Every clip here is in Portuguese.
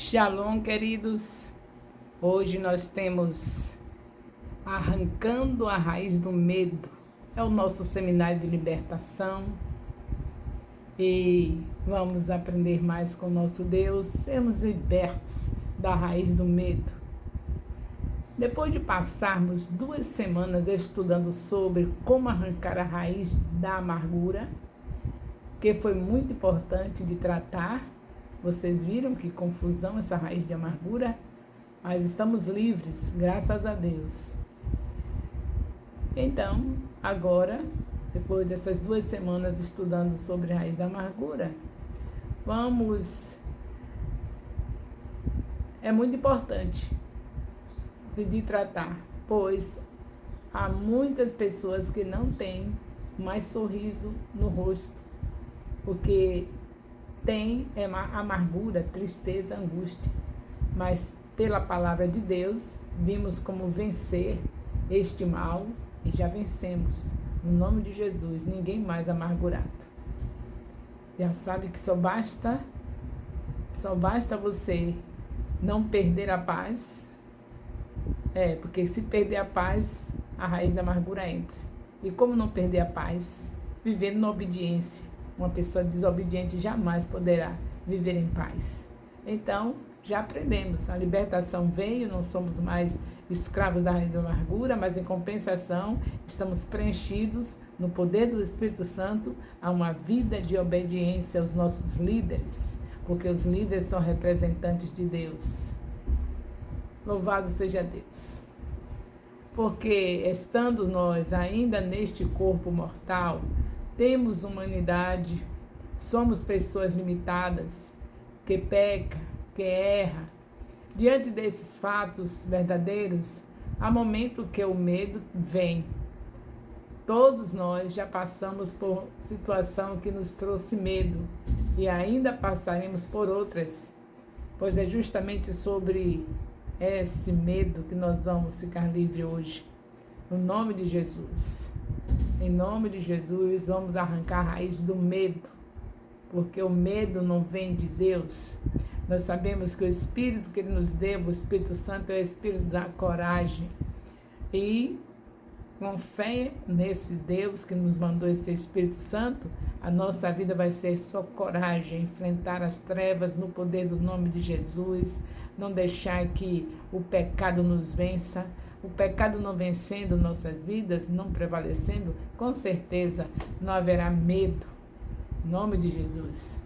Shalom, queridos. Hoje nós temos Arrancando a Raiz do Medo. É o nosso seminário de libertação. E vamos aprender mais com o nosso Deus. Sermos libertos da raiz do medo. Depois de passarmos 2 semanas estudando sobre como arrancar a raiz da amargura, que foi muito importante de tratar. Vocês viram que confusão essa raiz de amargura? Mas estamos livres, graças a Deus. Então, agora, depois dessas 2 semanas estudando sobre a raiz da amargura, é muito importante de tratar, pois há muitas pessoas que não têm mais sorriso no rosto, porque tem amargura, tristeza, angústia. Mas pela palavra de Deus, vimos como vencer este mal e já vencemos. No nome de Jesus, ninguém mais amargurado. Já sabe que só basta você não perder a paz. Porque se perder a paz, a raiz da amargura entra. E como não perder a paz? Vivendo na obediência. Uma pessoa desobediente jamais poderá viver em paz. Então, já aprendemos. A libertação veio, não somos mais escravos da raiz da amargura, mas em compensação, estamos preenchidos no poder do Espírito Santo a uma vida de obediência aos nossos líderes, porque os líderes são representantes de Deus. Louvado seja Deus. Porque estando nós ainda neste corpo mortal, temos humanidade, somos pessoas limitadas, que peca, que erra. Diante desses fatos verdadeiros, há momento que o medo vem. Todos nós já passamos por situação que nos trouxe medo e ainda passaremos por outras, pois é justamente sobre esse medo que nós vamos ficar livres hoje. No nome de Jesus. Em nome de Jesus, vamos arrancar a raiz do medo, porque o medo não vem de Deus. Nós sabemos que o Espírito que Ele nos deu, o Espírito Santo, é o Espírito da coragem. E com fé nesse Deus que nos mandou esse Espírito Santo, a nossa vida vai ser só coragem, enfrentar as trevas no poder do nome de Jesus, não deixar que o pecado nos vença. O pecado não vencendo nossas vidas, não prevalecendo, com certeza não haverá medo. Em nome de Jesus.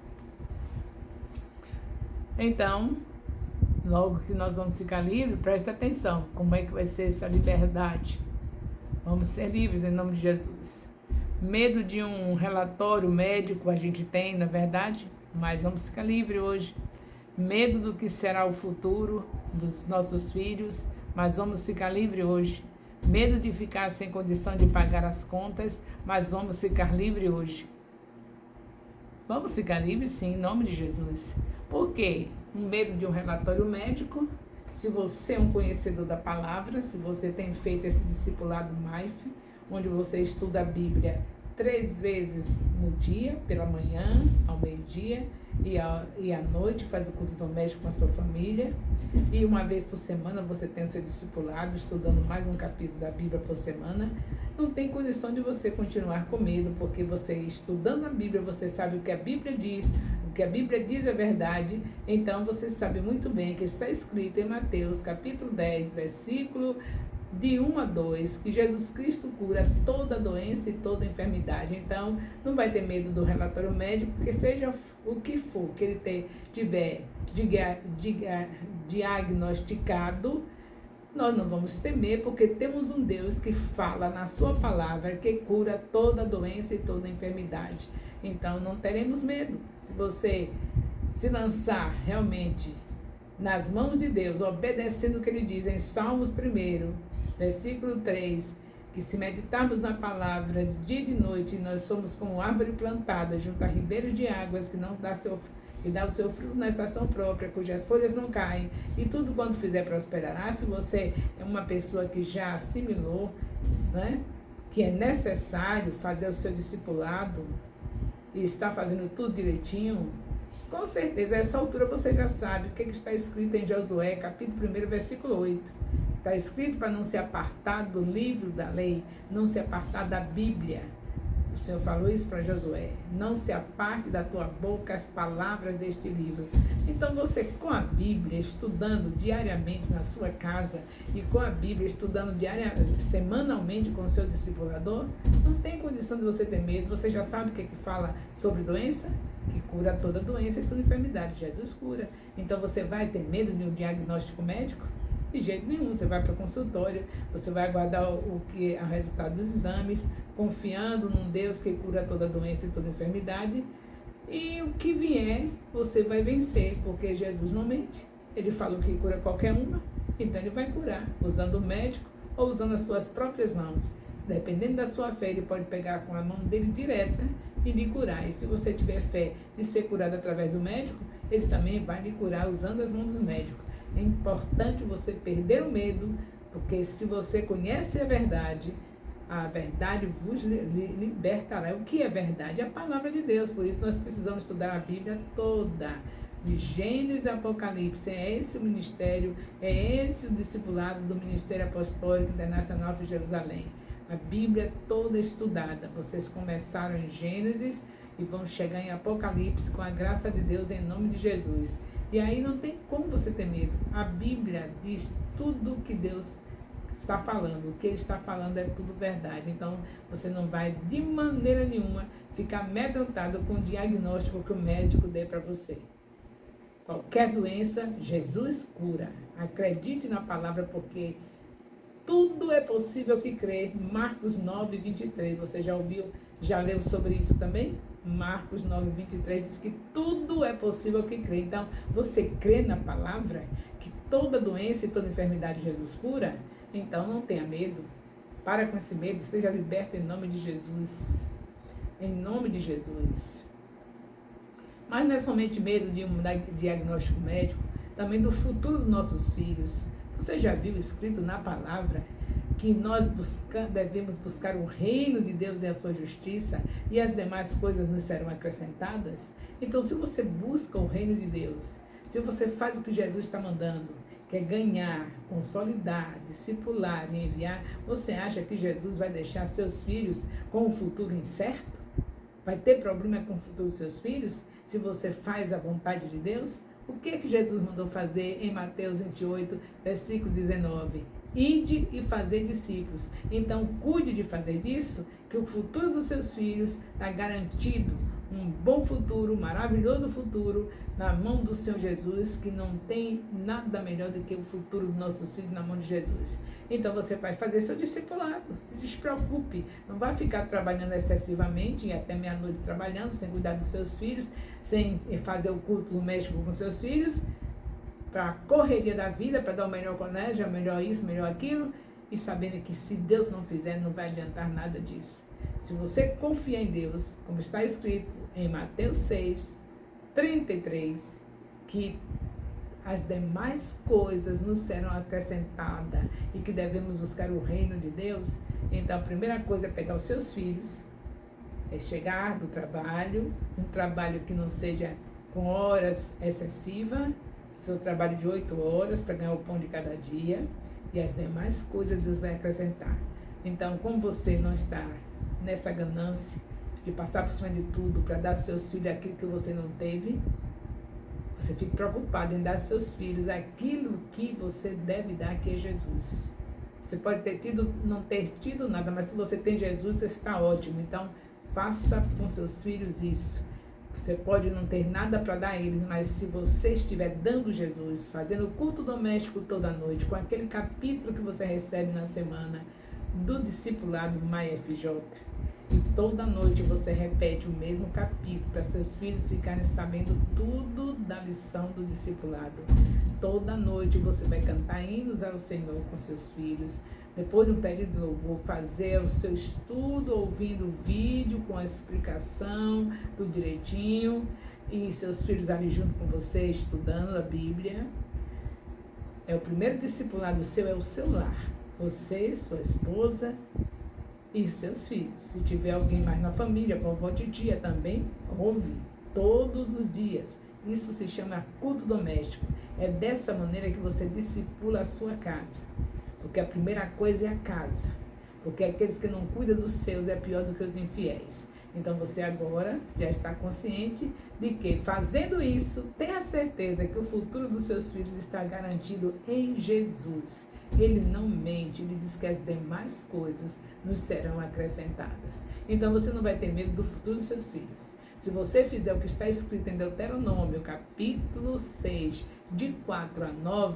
Então, logo que nós vamos ficar livres, presta atenção, como é que vai ser essa liberdade. Vamos ser livres em nome de Jesus. Medo de um relatório médico a gente tem, na verdade, mas vamos ficar livres hoje. Medo do que será o futuro dos nossos filhos, mas vamos ficar livres hoje. Medo de ficar sem condição de pagar as contas, mas vamos ficar livres hoje. Vamos ficar livres sim, em nome de Jesus. Por quê? Um medo de um relatório médico. Se você é um conhecedor da palavra, se você tem feito esse discipulado MAIF, onde você estuda a Bíblia 3 vezes no dia, pela manhã, ao meio-dia, e à noite faz o culto doméstico com a sua família, e uma vez por semana você tem o seu discipulado, estudando mais um capítulo da Bíblia por semana. Não tem condição de você continuar com medo, porque você estudando a Bíblia, você sabe o que a Bíblia diz, o que a Bíblia diz é verdade. Então você sabe muito bem que está escrito em Mateus capítulo 10, versículo de 1 a 2, que Jesus Cristo cura toda doença e toda enfermidade. Então, não vai ter medo do relatório médico, porque seja o que for que ele tiver diagnosticado, nós não vamos temer, porque temos um Deus que fala na sua palavra, que cura toda doença e toda enfermidade. Então, não teremos medo. Se você se lançar realmente nas mãos de Deus, obedecendo o que Ele diz em Salmos 1, versículo 3, que se meditarmos na palavra de dia e de noite, nós somos como árvore plantada junto a ribeiros de águas, que dá o seu fruto na estação própria, cujas folhas não caem, e tudo quanto fizer prosperará. Se você é uma pessoa que já assimilou, né, que é necessário fazer o seu discipulado, e está fazendo tudo direitinho, Com certeza, a essa altura você já sabe o que está escrito em Josué, capítulo 1, versículo 8. Está escrito para não se apartar do livro da lei, não se apartar da Bíblia. O Senhor falou isso para Josué. Não se aparte da tua boca as palavras deste livro. Então você, com a Bíblia, estudando diariamente na sua casa e com a Bíblia estudando semanalmente com o seu discipulador, não tem condição de você ter medo. Você já sabe o que fala sobre doença? Que cura toda doença e toda enfermidade. Jesus cura. Então você vai ter medo de um diagnóstico médico? De jeito nenhum. Você vai para o consultório, você vai aguardar o resultado dos exames, confiando num Deus que cura toda doença e toda enfermidade. E o que vier, você vai vencer, porque Jesus não mente. Ele falou que cura qualquer uma, então ele vai curar, usando o médico ou usando as suas próprias mãos. Dependendo da sua fé, ele pode pegar com a mão dele direta e lhe curar. E se você tiver fé de ser curado através do médico, ele também vai lhe curar usando as mãos dos médicos. É importante você perder o medo, porque se você conhece a verdade vos libertará. O que é verdade? É a palavra de Deus. Por isso nós precisamos estudar a Bíblia toda, de Gênesis a Apocalipse. É esse o ministério, é esse o discipulado do Ministério Apostólico Internacional de Jerusalém. A Bíblia toda estudada. Vocês começaram em Gênesis e vão chegar em Apocalipse com a graça de Deus em nome de Jesus. E aí não tem como você ter medo. A Bíblia diz tudo o que Deus está falando. O que Ele está falando é tudo verdade. Então você não vai de maneira nenhuma ficar amedrontado com o diagnóstico que o médico dê para você. Qualquer doença, Jesus cura. Acredite na palavra, porque tudo é possível que crê. Marcos 9, 23. Você já ouviu, já leu sobre isso também? Marcos 9, 23 diz que tudo é possível que crê. Então, você crê na palavra que toda doença e toda enfermidade Jesus cura? Então, não tenha medo. Para com esse medo, seja liberto em nome de Jesus. Em nome de Jesus. Mas não é somente medo de um diagnóstico médico, também do futuro dos nossos filhos. Você já viu escrito na palavra que nós devemos buscar o reino de Deus e a sua justiça, e as demais coisas nos serão acrescentadas? Então, se você busca o reino de Deus, se você faz o que Jesus está mandando, que é ganhar, consolidar, discipular e enviar, você acha que Jesus vai deixar seus filhos com um futuro incerto? Vai ter problema com o futuro dos seus filhos se você faz a vontade de Deus? O que Jesus mandou fazer em Mateus 28, versículo 19? Ide e fazer discípulos. Então, cuide de fazer disso, que o futuro dos seus filhos está garantido. Um bom futuro, um maravilhoso futuro na mão do Senhor Jesus, que não tem nada melhor do que o futuro dos nossos filhos na mão de Jesus. Então você vai fazer seu discipulado, se despreocupe, não vai ficar trabalhando excessivamente e até meia-noite trabalhando, sem cuidar dos seus filhos, sem fazer o culto doméstico com seus filhos, para a correria da vida, para dar o melhor colégio, o melhor isso, o melhor aquilo, e sabendo que se Deus não fizer, não vai adiantar nada disso. Se você confia em Deus, como está escrito em Mateus 6, 33, que as demais coisas nos serão acrescentadas e que devemos buscar o reino de Deus, então a primeira coisa é pegar os seus filhos, é chegar do trabalho, um trabalho que não seja com horas excessivas, seu trabalho de 8 horas para ganhar o pão de cada dia, e as demais coisas Deus vai acrescentar. Então, como você não está nessa ganância de passar por cima de tudo para dar aos seus filhos aquilo que você não teve, você fica preocupado em dar aos seus filhos aquilo que você deve dar, que é Jesus. Você pode ter tido, não ter tido nada, mas se você tem Jesus, você está ótimo. Então, faça com seus filhos isso. Você pode não ter nada para dar a eles, mas se você estiver dando Jesus, fazendo culto doméstico toda noite, com aquele capítulo que você recebe na semana do discipulado Maia FJ, e toda noite você repete o mesmo capítulo para seus filhos ficarem sabendo tudo da lição do discipulado. Toda noite você vai cantar hinos ao Senhor com seus filhos. Depois de um período de louvor, fazer o seu estudo, ouvindo o vídeo com a explicação do direitinho, e seus filhos ali junto com você, estudando a Bíblia. O primeiro discipulado seu é o seu lar. Você, sua esposa e os seus filhos. Se tiver alguém mais na família, vovó, titia também, ouve todos os dias. Isso se chama culto doméstico. É dessa maneira que você discipula a sua casa. Porque a primeira coisa é a casa. Porque aqueles que não cuidam dos seus é pior do que os infiéis. Então você agora já está consciente de que, fazendo isso, tenha certeza que o futuro dos seus filhos está garantido em Jesus. Ele não mente, ele diz que as demais coisas nos serão acrescentadas. Então você não vai ter medo do futuro dos seus filhos. Se você fizer o que está escrito em Deuteronômio, capítulo 6, de 4 a 9,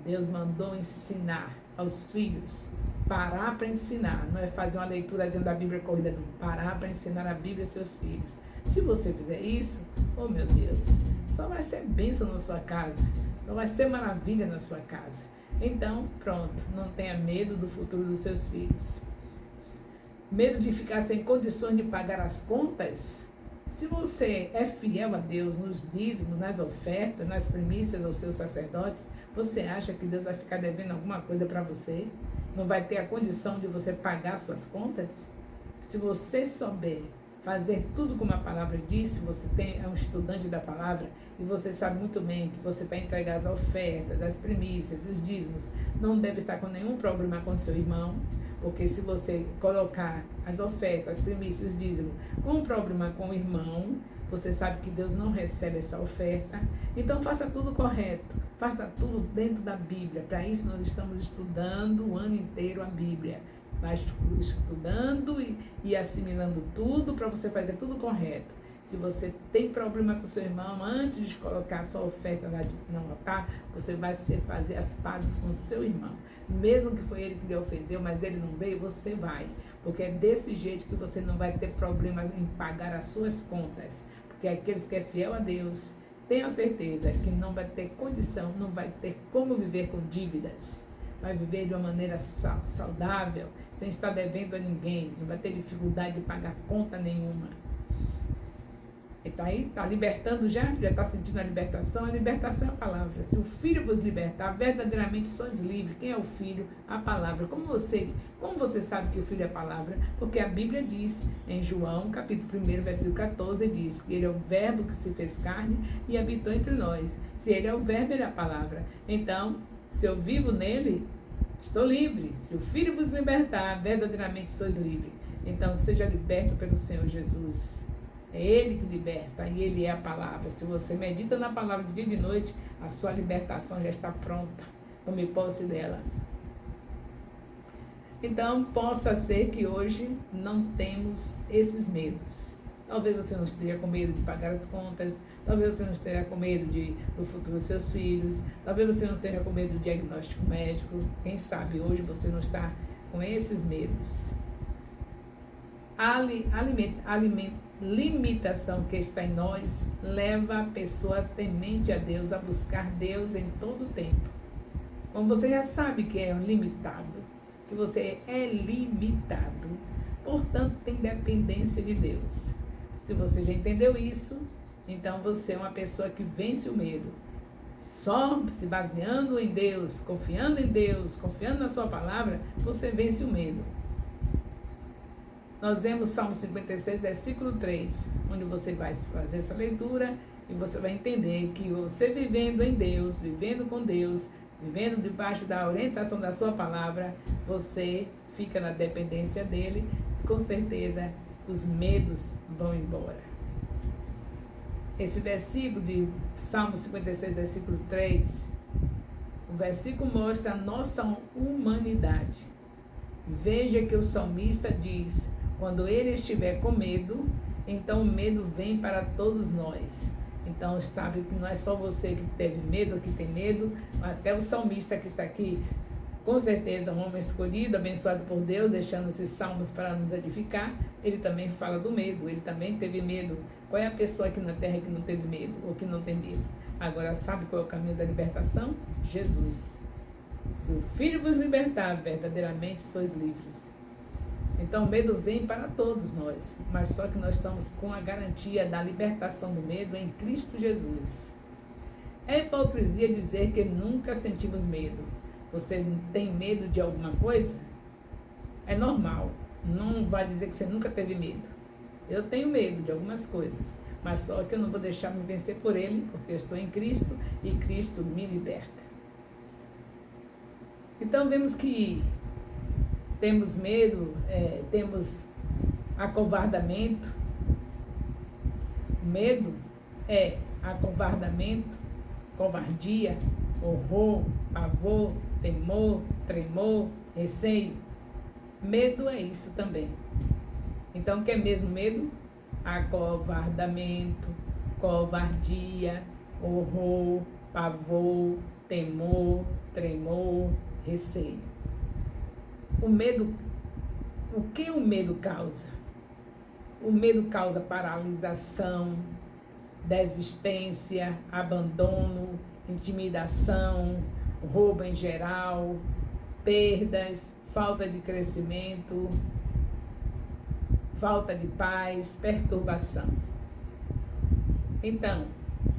Deus mandou ensinar aos filhos, parar para ensinar, não é fazer uma leitura dizendo da Bíblia corrida, não, parar para ensinar a Bíblia aos seus filhos. Se você fizer isso, oh meu Deus, só vai ser bênção na sua casa, só vai ser maravilha na sua casa. Então, pronto, não tenha medo do futuro dos seus filhos. Medo de ficar sem condições de pagar as contas? Se você é fiel a Deus nos dízimos, nas ofertas, nas primícias aos seus sacerdotes, você acha que Deus vai ficar devendo alguma coisa para você? Não vai ter a condição de você pagar suas contas? Se você souber fazer tudo como a palavra diz, se você é um estudante da palavra e você sabe muito bem que você vai entregar as ofertas, as primícias, os dízimos, não deve estar com nenhum problema com seu irmão, porque se você colocar as ofertas, as primícias, os dízimos com um problema com o irmão, você sabe que Deus não recebe essa oferta. Então faça tudo correto, faça tudo dentro da Bíblia. Para isso nós estamos estudando o ano inteiro a Bíblia. Vai estudando e assimilando tudo para você fazer tudo correto. Se você tem problema com seu irmão, antes de colocar a sua oferta lá no altar, você vai fazer as pazes com seu irmão. Mesmo que foi ele que lhe ofendeu, mas ele não veio, você vai. Porque é desse jeito que você não vai ter problema em pagar as suas contas. Porque aqueles que é fiel a Deus, tenha certeza que não vai ter condição, não vai ter como viver com dívidas. Vai viver de uma maneira saudável, sem estar devendo a ninguém, não vai ter dificuldade de pagar conta nenhuma. Ele está aí, está libertando já está sentindo a libertação é a palavra. Se o Filho vos libertar, verdadeiramente sois livres. Quem é o Filho? A palavra. Como você sabe que o Filho é a palavra? Porque a Bíblia diz, em João, capítulo 1, versículo 14, diz que ele é o verbo que se fez carne e habitou entre nós. Se ele é o verbo, ele é a palavra. Então, se eu vivo nele, estou livre. Se o Filho vos libertar, verdadeiramente sois livres. Então, seja liberto pelo Senhor Jesus. É Ele que liberta e Ele é a palavra. Se você medita na palavra de dia e de noite, a sua libertação já está pronta. Tome posse dela. Então, possa ser que hoje não temos esses medos. Talvez você não esteja com medo de pagar as contas, talvez você não esteja com medo do futuro dos seus filhos, talvez você não esteja com medo do diagnóstico médico. Quem sabe hoje você não está com esses medos. A limitação que está em nós leva a pessoa temente a Deus a buscar Deus em todo o tempo. Como você já sabe que é limitado, que você é limitado, portanto tem dependência de Deus. Se você já entendeu isso, então você é uma pessoa que vence o medo. Só se baseando em Deus, confiando na sua palavra, você vence o medo. Nós vemos Salmo 56, versículo 3, onde você vai fazer essa leitura e você vai entender que você vivendo em Deus, vivendo com Deus, vivendo debaixo da orientação da sua palavra, você fica na dependência dele e com certeza os medos vão embora. Esse versículo de Salmo 56, versículo 3, o versículo mostra a nossa humanidade. Veja que o salmista diz: quando ele estiver com medo, então o medo vem para todos nós. Então sabe que não é só você que teve medo, que tem medo, até o salmista que está aqui, com certeza um homem escolhido, abençoado por Deus, deixando esses salmos para nos edificar, ele também fala do medo, ele também teve medo. Qual é a pessoa aqui na terra que não teve medo, ou que não tem medo? Agora sabe qual é o caminho da libertação? Jesus. Se o Filho vos libertar, verdadeiramente sois livres. Então o medo vem para todos nós, mas só que nós estamos com a garantia da libertação do medo em Cristo Jesus. É hipocrisia dizer que nunca sentimos medo. Você tem medo de alguma coisa? É normal. Não vai dizer que você nunca teve medo. Eu tenho medo de algumas coisas, mas só que eu não vou deixar me vencer por ele, porque eu estou em Cristo e Cristo me liberta. Então vemos que temos medo, temos acovardamento. Medo é acovardamento, covardia, horror, pavor, temor, tremor, receio. Medo é isso também. Então, o que é mesmo medo? Acovardamento, covardia, horror, pavor, temor, tremor, receio. O medo, o que o medo causa? O medo causa paralisação, desistência, abandono, intimidação, roubo em geral, perdas, falta de crescimento, falta de paz, perturbação. Então,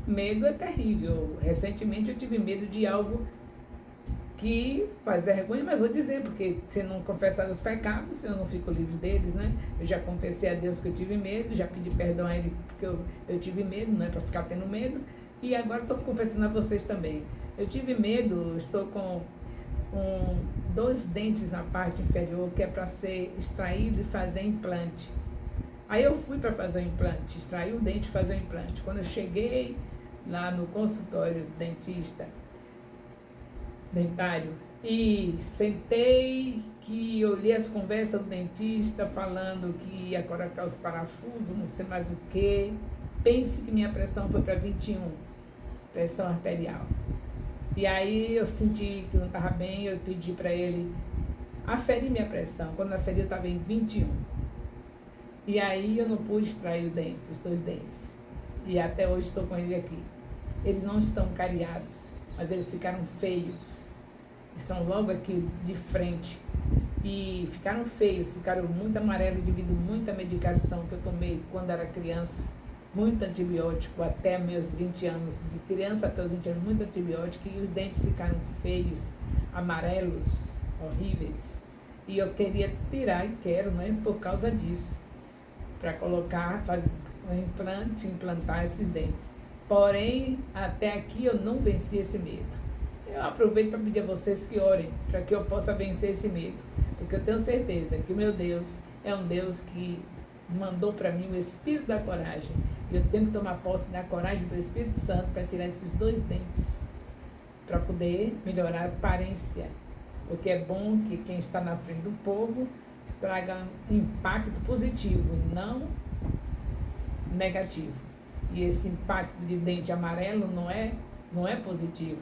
medo é terrível. Recentemente eu tive medo de algo que faz vergonha, mas vou dizer, porque se não confessar os pecados, eu não fico livre deles, né? Eu já confessei a Deus que eu tive medo, já pedi perdão a Ele porque eu tive medo, não é para ficar tendo medo, e agora estou confessando a vocês também. Eu tive medo, estou com 2 dentes na parte inferior, que é para ser extraído e fazer implante. Aí eu fui para fazer o implante, extrair o dente e fazer o implante. Quando eu cheguei lá no consultório do dentista, dentário, e sentei, que olhei as conversas do dentista falando que ia colocar os parafusos, não sei mais o que. Pense que minha pressão foi para 21, pressão arterial. E aí eu senti que não estava bem, eu pedi para ele aferir minha pressão. Quando aferi eu estava em 21. E aí eu não pude extrair o dente, os 2 dentes. E até hoje estou com ele aqui. Eles não estão cariados, mas eles ficaram feios. Estão logo aqui de frente. E ficaram feios, ficaram muito amarelos devido a muita medicação que eu tomei quando era criança. Muito antibiótico até meus 20 anos. De criança até os 20 anos, muito antibiótico. E os dentes ficaram feios, amarelos, horríveis. E eu queria tirar, e quero, não é por causa disso. Para colocar, fazer um implante, implantar esses dentes. Porém, até aqui eu não venci esse medo. Eu aproveito para pedir a vocês que orem, para que eu possa vencer esse medo. Porque eu tenho certeza que o meu Deus é um Deus que mandou para mim o Espírito da coragem. E eu tenho que tomar posse da coragem do Espírito Santo para tirar esses 2 dentes. Para poder melhorar a aparência. Porque é bom que quem está na frente do povo traga impacto positivo e não negativo. E esse impacto de dente amarelo não é positivo.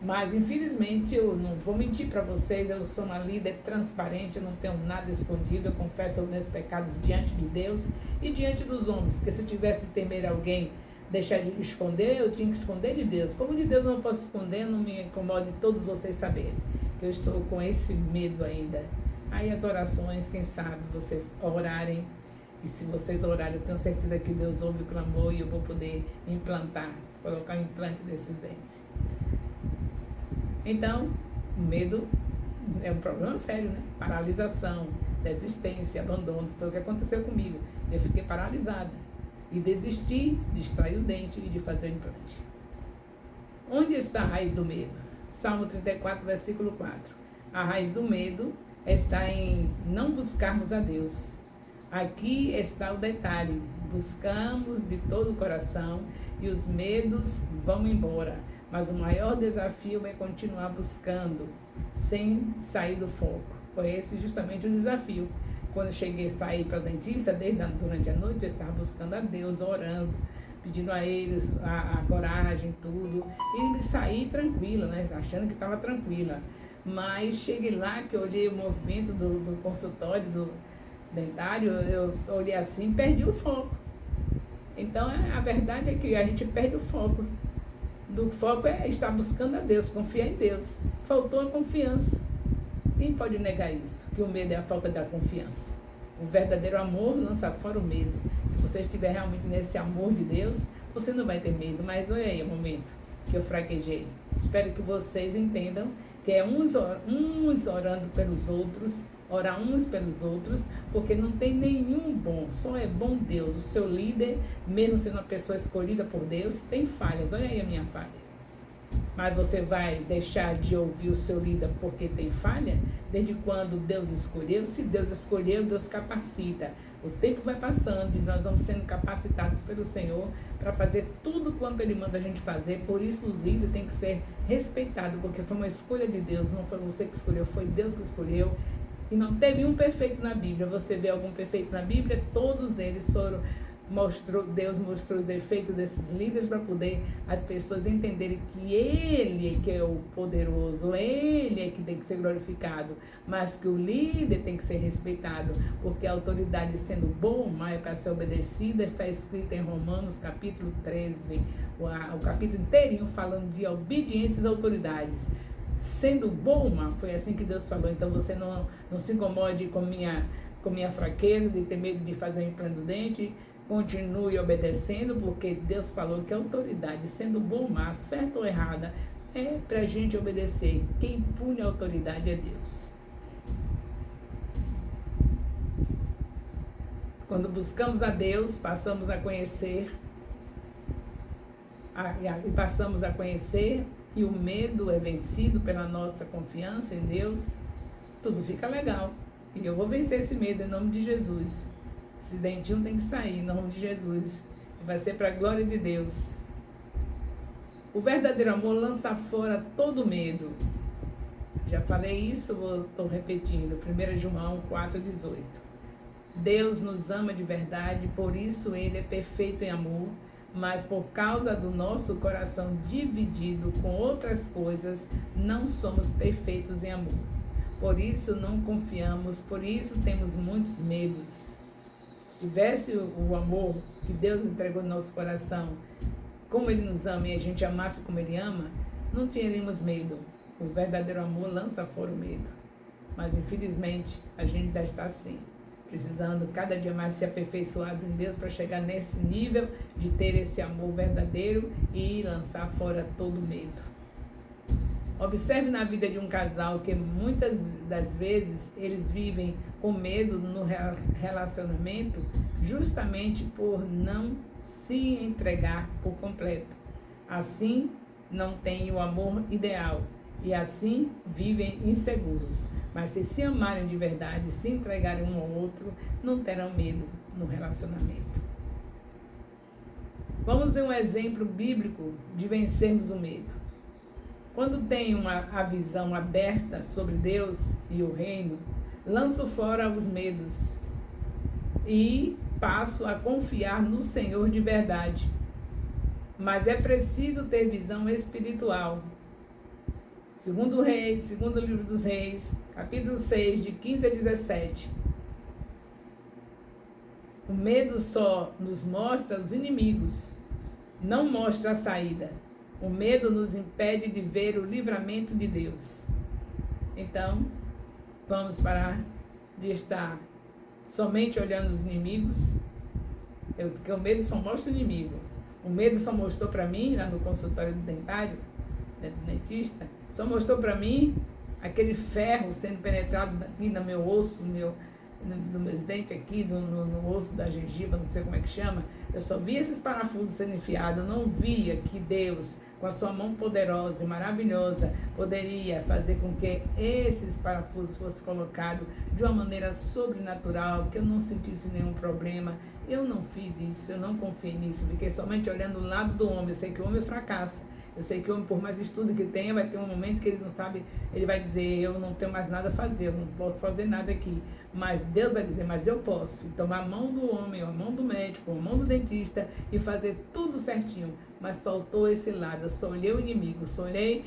Mas, infelizmente, eu não vou mentir para vocês, eu sou uma líder transparente, eu não tenho nada escondido, eu confesso os meus pecados diante de Deus e diante dos homens, porque se eu tivesse de temer alguém, deixar de esconder, eu tinha que esconder de Deus. Como de Deus eu não posso esconder, não me incomode todos vocês saberem que eu estou com esse medo ainda. Aí as orações, quem sabe, vocês orarem, e se vocês orarem, eu tenho certeza que Deus ouve o clamor e eu vou poder implantar, colocar um implante desses dentes. Então, o medo é um problema sério, né? Paralisação, desistência, abandono, foi o que aconteceu comigo. Eu fiquei paralisada e desisti de extrair o dente e de fazer o implante. Onde está a raiz do medo? Salmo 34, versículo 4. A raiz do medo está em não buscarmos a Deus. Aqui está o detalhe: buscamos de todo o coração e os medos vão embora. Mas o maior desafio é continuar buscando, sem sair do foco. Foi esse justamente o desafio. Quando eu cheguei a sair para o dentista, durante a noite, eu estava buscando a Deus, orando, pedindo a Ele a coragem, tudo. E saí tranquila, né? Achando que estava tranquila. Mas cheguei lá, que eu olhei o movimento do consultório, do dentário, eu olhei assim e perdi o foco. Então, a verdade é que a gente perde o foco. Do foco é estar buscando a Deus, confiar em Deus. Faltou a confiança. Quem pode negar isso? Que o medo é a falta da confiança. O verdadeiro amor lança fora o medo. Se você estiver realmente nesse amor de Deus, você não vai ter medo. Mas olha aí o momento que eu fraquejei. Espero que vocês entendam que é uns orando pelos outros orar uns pelos outros, porque não tem nenhum bom, só é bom Deus. O seu líder, mesmo sendo uma pessoa escolhida por Deus, tem falhas. Olha aí a minha falha. Mas você vai deixar de ouvir o seu líder porque tem falha? Desde quando Deus escolheu? Se Deus escolheu, Deus capacita. O tempo vai passando e nós vamos sendo capacitados pelo Senhor para fazer tudo quanto Ele manda a gente fazer. Por isso o líder tem que ser respeitado, porque foi uma escolha de Deus, não foi você que escolheu, foi Deus que escolheu. E não teve um perfeito na Bíblia. Você vê algum perfeito na Bíblia? Todos eles foram... Deus mostrou os defeitos desses líderes para poder as pessoas entenderem que Ele é que é o poderoso, Ele é que tem que ser glorificado, mas que o líder tem que ser respeitado, porque a autoridade, sendo bom, mas é para ser obedecida, está escrito em Romanos capítulo 13, o capítulo inteirinho falando de obediência às autoridades. Sendo bom, foi assim que Deus falou. Então você não se incomode com minha fraqueza, de ter medo de fazer um implante do dente. Continue obedecendo, porque Deus falou que a autoridade, sendo bom ou má, certa ou errada, é para a gente obedecer. Quem pune a autoridade é Deus. Quando buscamos a Deus, passamos a conhecer, e o medo é vencido pela nossa confiança em Deus, tudo fica legal. E eu vou vencer esse medo em nome de Jesus. Esse dentinho tem que sair em nome de Jesus. Vai ser para a glória de Deus. O verdadeiro amor lança fora todo medo. Já falei isso, estou repetindo. 1 João 4,18. Deus nos ama de verdade, por isso Ele é perfeito em amor, mas por causa do nosso coração dividido com outras coisas, não somos perfeitos em amor. Por isso não confiamos, por isso temos muitos medos. Se tivesse o amor que Deus entregou no nosso coração, como Ele nos ama e a gente amasse como Ele ama, não teríamos medo. O verdadeiro amor lança fora o medo. Mas infelizmente a gente ainda está assim, precisando cada dia mais ser aperfeiçoado em Deus para chegar nesse nível de ter esse amor verdadeiro e lançar fora todo medo. Observe na vida de um casal que muitas das vezes eles vivem com medo no relacionamento justamente por não se entregar por completo. Assim, não têm o amor ideal e assim vivem inseguros. Mas se amarem de verdade, se entregarem um ao outro, não terão medo no relacionamento. Vamos ver um exemplo bíblico de vencermos o medo. Quando tenho a visão aberta sobre Deus e o reino, lanço fora os medos e passo a confiar no Senhor de verdade. Mas é preciso ter visão espiritual. Segundo livro dos Reis, capítulo 6, de 15 a 17. O medo só nos mostra os inimigos, não mostra a saída. O medo nos impede de ver o livramento de Deus. Então, vamos parar de estar somente olhando os inimigos, porque o medo só mostra o inimigo. O medo só mostrou para mim, lá no consultório do dentário, do dentista, só mostrou para mim aquele ferro sendo penetrado aqui no meu osso, no meus dentes aqui, no osso da gengiva, não sei como é que chama. Eu só via esses parafusos sendo enfiados, eu não via que Deus, com a sua mão poderosa e maravilhosa, poderia fazer com que esses parafusos fossem colocados de uma maneira sobrenatural, que eu não sentisse nenhum problema. Eu não fiz isso, eu não confiei nisso, fiquei somente olhando o lado do homem. Eu sei que o homem fracassa, eu sei que o homem, por mais estudo que tenha, vai ter um momento que ele não sabe, ele vai dizer, eu não tenho mais nada a fazer, eu não posso fazer nada aqui. Mas Deus vai dizer, mas eu posso. E tomar a mão do homem, a mão do médico, a mão do dentista e fazer tudo certinho. Mas faltou esse lado, eu só olhei o inimigo, só olhei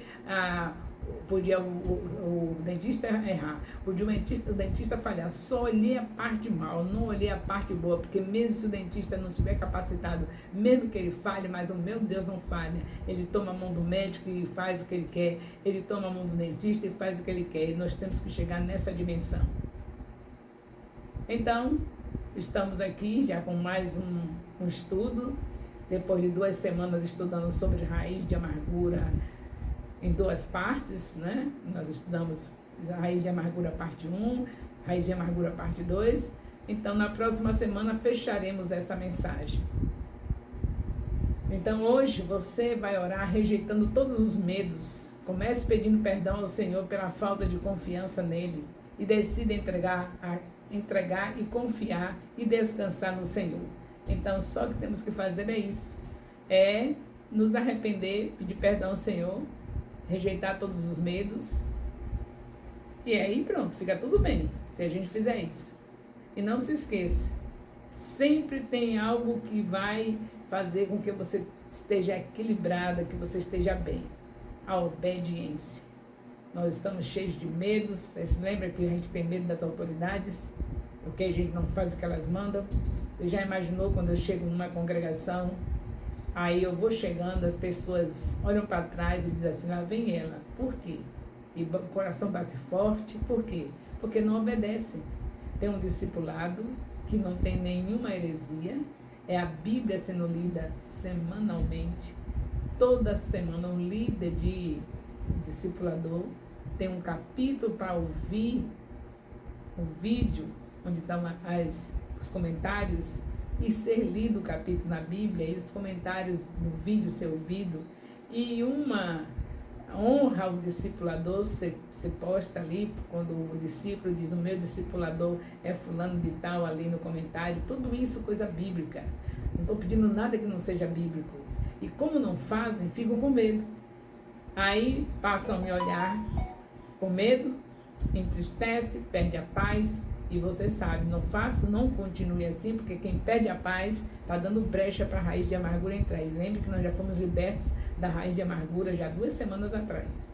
podia o dentista errar, podia o dentista falhar, só olhei a parte mal, não olhei a parte boa, porque mesmo se o dentista não tiver capacitado, mesmo que ele falhe, mas o meu Deus não falha, ele toma a mão do médico e faz o que ele quer, ele toma a mão do dentista e faz o que ele quer, e nós temos que chegar nessa dimensão. Então, estamos aqui já com mais um estudo, depois de 2 semanas estudando sobre raiz de amargura, em 2 partes, né? Nós estudamos a raiz de amargura parte 1, Raiz de Amargura, parte 2. Então, na próxima semana, fecharemos essa mensagem. Então, hoje, você vai orar rejeitando todos os medos. Comece pedindo perdão ao Senhor pela falta de confiança nele. E decida entregar e confiar e descansar no Senhor. Então, só o que temos que fazer é isso. É nos arrepender, pedir perdão ao Senhor, rejeitar todos os medos. E aí pronto, fica tudo bem, se a gente fizer isso. E não se esqueça, sempre tem algo que vai fazer com que você esteja equilibrada, que você esteja bem. A obediência. Nós estamos cheios de medos. Você se lembra que a gente tem medo das autoridades? Porque a gente não faz o que elas mandam? Você já imaginou quando eu chego numa congregação, aí eu vou chegando, as pessoas olham para trás e dizem assim, lá vem ela. Por quê? E o coração bate forte. Por quê? Porque não obedecem. Tem um discipulado que não tem nenhuma heresia. É a Bíblia sendo lida semanalmente. Toda semana um líder de discipulador tem um capítulo para ouvir um vídeo onde estão os comentários e ser lido o capítulo na Bíblia e os comentários no vídeo ser ouvido. E uma honra ao discipulador ser posta ali, quando o discípulo diz, o meu discipulador é fulano de tal ali no comentário. Tudo isso coisa bíblica. Não estou pedindo nada que não seja bíblico. E como não fazem, ficam com medo. Aí passam a me olhar com medo, entristece, perde a paz. E você sabe, não faça, não continue assim, porque quem perde a paz está dando brecha para a raiz de amargura entrar. E lembre que nós já fomos libertos da raiz de amargura já 2 semanas atrás.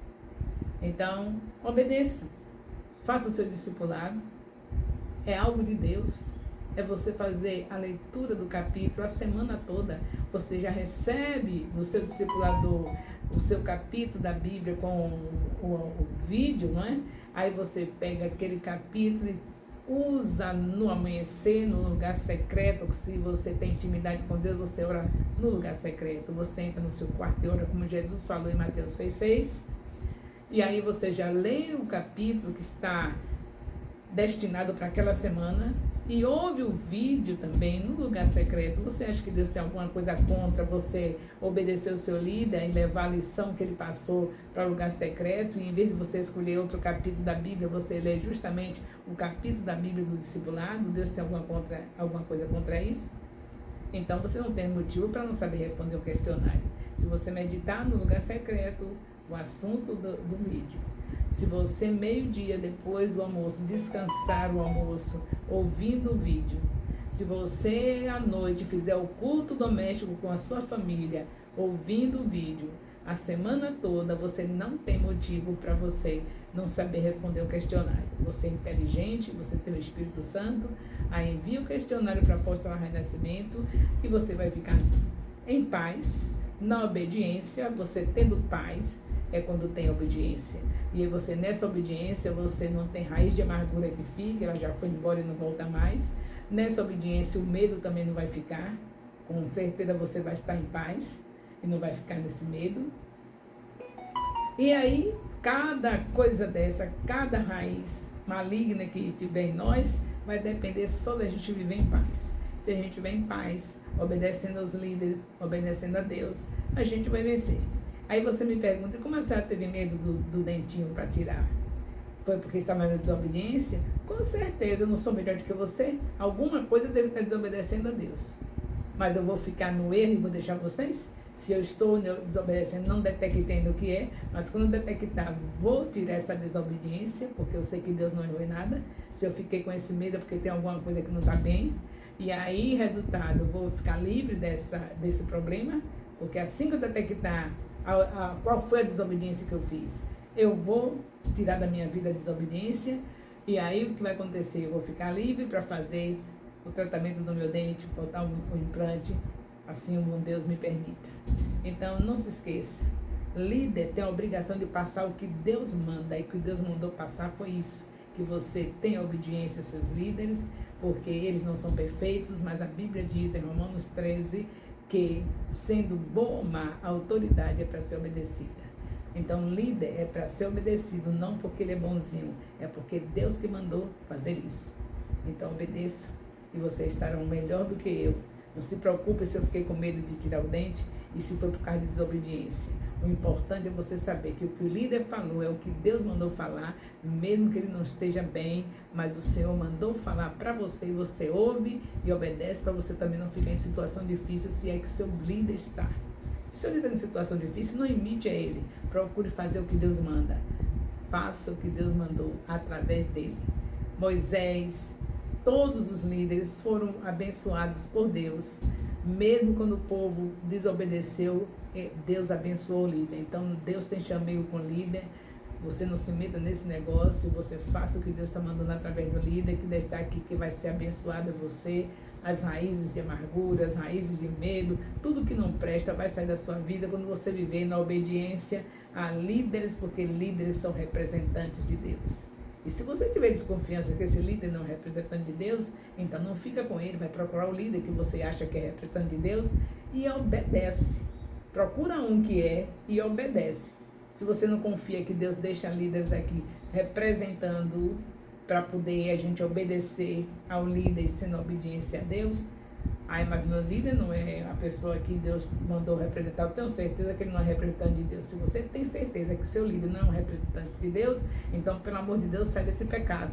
Então, obedeça. Faça o seu discipulado. É algo de Deus. É você fazer a leitura do capítulo a semana toda. Você já recebe no seu discipulador o seu capítulo da Bíblia com o vídeo, não é? Aí você pega aquele capítulo e usa no amanhecer, no lugar secreto, que se você tem intimidade com Deus, você ora no lugar secreto. Você entra no seu quarto e ora como Jesus falou em Mateus 6,6. E aí você já lê o capítulo que está destinado para aquela semana e ouve o vídeo também no lugar secreto. Você acha que Deus tem alguma coisa contra você obedecer o seu líder e levar a lição que ele passou para o lugar secreto? E em vez de você escolher outro capítulo da Bíblia, você lê justamente o capítulo da Bíblia do discipulado? Deus tem alguma coisa contra isso? Então você não tem motivo para não saber responder o questionário. Se você meditar no lugar secreto, o assunto do vídeo. Se você, meio-dia depois do almoço, descansar o almoço ouvindo o vídeo. Se você, à noite, fizer o culto doméstico com a sua família, ouvindo o vídeo, a semana toda você não tem motivo para você não saber responder o questionário. Você é inteligente, você tem o Espírito Santo, aí envia o questionário para a apóstola Renascimento e você vai ficar em paz, na obediência. Você tendo paz é quando tem obediência. E aí você, nessa obediência, você não tem raiz de amargura que fica, ela já foi embora e não volta mais. Nessa obediência, o medo também não vai ficar. Com certeza você vai estar em paz e não vai ficar nesse medo. E aí, cada coisa dessa, cada raiz maligna que tiver em nós, vai depender só da gente viver em paz. Se a gente viver em paz, obedecendo aos líderes, obedecendo a Deus, a gente vai vencer. Aí você me pergunta, como a senhora teve medo do dentinho para tirar? Foi porque estava na desobediência? Com certeza, eu não sou melhor do que você. Alguma coisa eu devo estar desobedecendo a Deus. Mas eu vou ficar no erro e vou deixar vocês? Se eu estou desobedecendo, não detectei o que é, mas quando eu detectar, vou tirar essa desobediência, porque eu sei que Deus não errou em nada. Se eu fiquei com esse medo é porque tem alguma coisa que não está bem. E aí, resultado, eu vou ficar livre desse problema, porque assim que eu detectar qual foi a desobediência que eu fiz, eu vou tirar da minha vida a desobediência, e aí o que vai acontecer? Eu vou ficar livre para fazer o tratamento do meu dente, botar o implante, assim o Deus me permita. Então não se esqueça, líder tem a obrigação de passar o que Deus manda, e o que Deus mandou passar foi isso, que você tenha obediência aos seus líderes, porque eles não são perfeitos, mas a Bíblia diz em Romanos 13 que, sendo boa ou má, a autoridade é para ser obedecida. Então, líder é para ser obedecido, não porque ele é bonzinho, é porque Deus que mandou fazer isso. Então, obedeça e vocês estarão melhor do que eu. Não se preocupe se eu fiquei com medo de tirar o dente e se foi por causa de desobediência. O importante é você saber que o que o líder falou é o que Deus mandou falar, mesmo que ele não esteja bem, mas o Senhor mandou falar para você e você ouve e obedece para você também não ficar em situação difícil se é que o seu líder está. Se o líder está em situação difícil, não imite a ele. Procure fazer o que Deus manda. Faça o que Deus mandou através dele. Moisés, todos os líderes foram abençoados por Deus. Mesmo quando o povo desobedeceu, Deus abençoou o líder. Então, Deus tem chamego com o líder. Você não se meta nesse negócio. Você faça o que Deus está mandando através do líder, que está aqui, que vai ser abençoado você. As raízes de amargura, as raízes de medo, tudo que não presta vai sair da sua vida quando você viver na obediência a líderes, porque líderes são representantes de Deus. E se você tiver desconfiança que esse líder não é representante de Deus, então não fica com ele, vai procurar o líder que você acha que é representante de Deus e obedece. Procura um que é e obedece. Se você não confia que Deus deixa líderes aqui representando para poder a gente obedecer ao líder e sendo obediência a Deus, mas meu líder não é a pessoa que Deus mandou representar. Eu tenho certeza que ele não é representante de Deus. Se você tem certeza que seu líder não é um representante de Deus, então, pelo amor de Deus, sai desse pecado,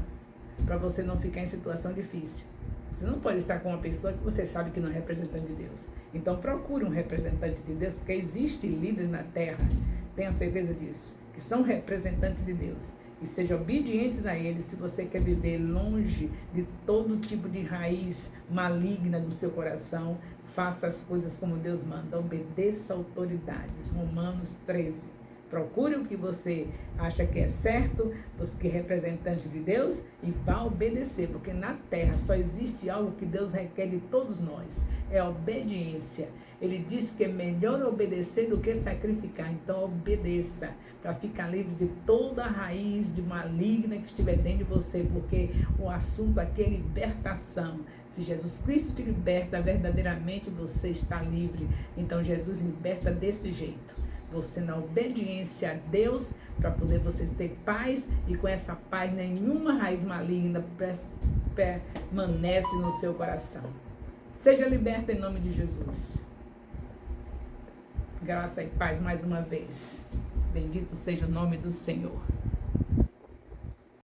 para você não ficar em situação difícil. Você não pode estar com uma pessoa que você sabe que não é representante de Deus. Então, procure um representante de Deus, porque existem líderes na terra, tenha certeza disso, que são representantes de Deus. E sejam obedientes a eles se você quer viver longe de todo tipo de raiz maligna no seu coração. Faça as coisas como Deus manda, obedeça autoridades. Romanos 13. Procure o que você acha que é certo, você que é representante de Deus, e vá obedecer, porque na terra só existe algo que Deus requer de todos nós, é a obediência. Ele diz que é melhor obedecer do que sacrificar, então obedeça, para ficar livre de toda a raiz de maligna que estiver dentro de você, porque o assunto aqui é libertação. Se Jesus Cristo te liberta, verdadeiramente você está livre. Então Jesus liberta desse jeito. Você na obediência a Deus, para poder você ter paz, e com essa paz nenhuma raiz maligna permanece no seu coração. Seja liberta em nome de Jesus. Graça e paz mais uma vez. Bendito seja o nome do Senhor.